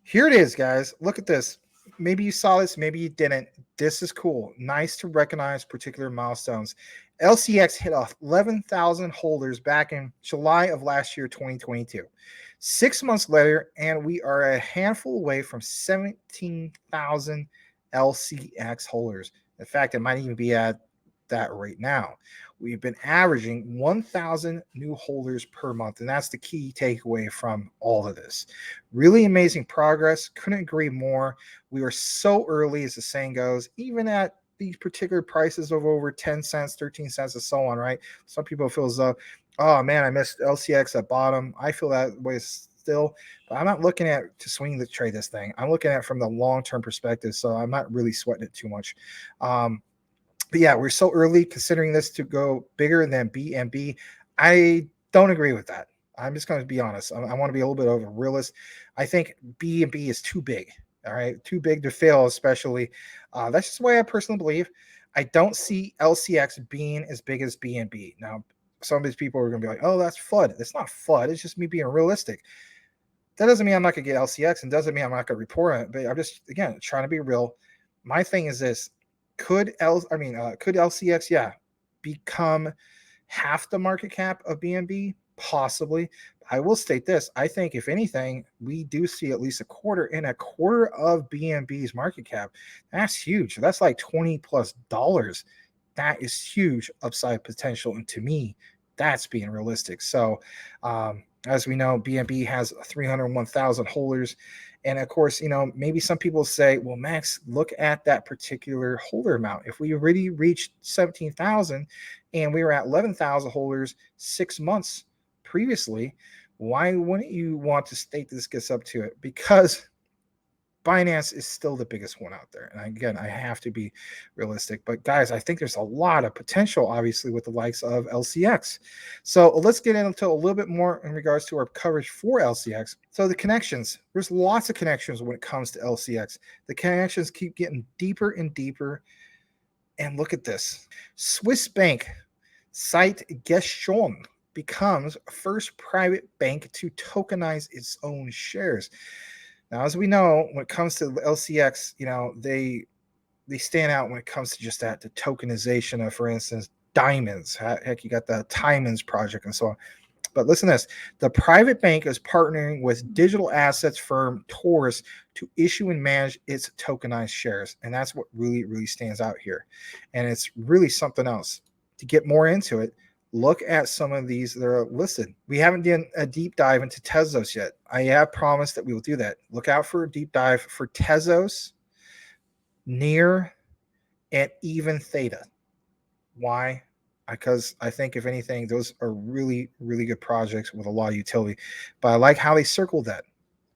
Here it is, guys. Look at this. Maybe you saw this, maybe you didn't. This is cool. Nice to recognize particular milestones. LCX hit off 11,000 holders back in July of last year, 2022. 6 months later, and we are a handful away from 17,000 LCX holders. In fact, it might even be at that right now. We've been averaging 1,000 new holders per month, and that's the key takeaway from all of this. Really amazing progress. Couldn't agree more. We were so early, as the saying goes, even at these particular prices of over 10 cents, 13 cents, and so on, right? Some people feel as though, oh man, I missed LCX at bottom. I feel that way still, but I'm not looking at to swing the trade this thing. I'm looking at it from the long-term perspective, so I'm not really sweating it too much. But yeah, we're so early considering this to go bigger than BNB. I don't agree with that. I'm just going to be honest. I want to be a little bit of a realist. I think BNB is too big. All right, too big to fail, especially. That's just the way I personally believe. I don't see LCX being as big as BNB. Now, some of these people are going to be like, oh, that's FUD. That's not FUD. It's just me being realistic. That doesn't mean I'm not going to get LCX and doesn't mean I'm not going to report on it. But I'm just, again, trying to be real. My thing is this. Could LCX, become half the market cap of BNB? Possibly. I will state this. I think, if anything, we do see at least a quarter of BNB's market cap. That's huge. That's like $20+. That is huge upside potential. And to me, that's being realistic. So, as we know, BNB has 301,000 holders. And of course, maybe some people say, well, Max, look at that particular holder amount. If we already reached 17,000 and we were at 11,000 holders 6 months previously, why wouldn't you want to state this gets up to it? Because Binance is still the biggest one out there. And again, I have to be realistic. But guys, I think there's a lot of potential, obviously, with the likes of LCX. So let's get into a little bit more in regards to our coverage for LCX. So the connections, there's lots of connections when it comes to LCX. The connections keep getting deeper and deeper. And look at this. Swiss bank site Gestion becomes first private bank to tokenize its own shares. Now, as we know, when it comes to LCX, they stand out when it comes to just that, the tokenization of, for instance, diamonds. Heck, you got the Diamonds project and so on. But listen to this. The private bank is partnering with digital assets firm Taurus to issue and manage its tokenized shares. And that's what really, really stands out here. And it's really something else. To get more into it, look at some of these that are listed. We haven't done a deep dive into Tezos yet. I have promised that we will do that. Look out for a deep dive for Tezos, Near, and even Theta. Why? Because I think, if anything, those are really, really good projects with a lot of utility. But I like how they circled that.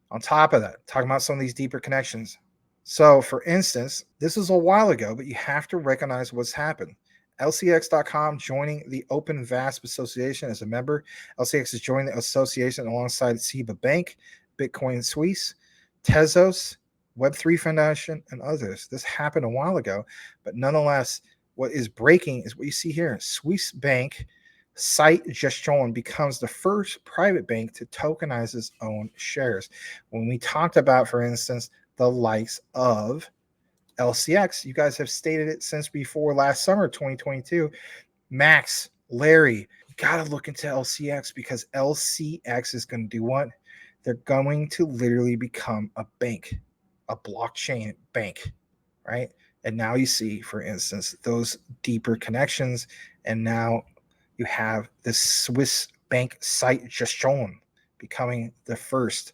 On top of that, talking about some of these deeper connections. So, for instance, this was a while ago, but you have to recognize what's happened. LCX.com joining the Open VASP Association as a member. LCX is joining the association alongside SIBA Bank, Bitcoin Suisse, Tezos, Web3 Foundation, and others. This happened a while ago, but nonetheless, what is breaking is what you see here. Swiss bank site Gestion becomes the first private bank to tokenize its own shares. When we talked about, for instance, the likes of LCX, you guys have stated it since before last summer, 2022. Max, Larry, you got to look into LCX, because LCX is going to do what? They're going to literally become a bank, a blockchain bank, right? And now you see, for instance, those deeper connections. And now you have this Swiss bank site Gestion becoming the first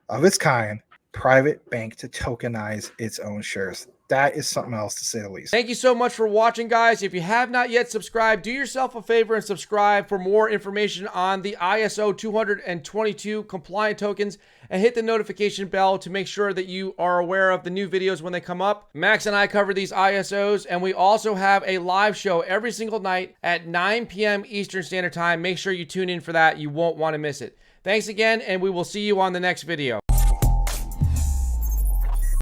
of its kind private bank to tokenize its own shares. That is something else, to say the least. Thank you so much for watching, guys. If you have not yet subscribed, do yourself a favor and subscribe for more information on the ISO 222 compliant tokens, and hit the notification bell to make sure that you are aware of the new videos when they come up. Max and I cover these ISOs, and we also have a live show every single night at 9 p.m. Eastern Standard Time. Make sure you tune in for that. You won't want to miss it. Thanks again, and we will see you on the next video.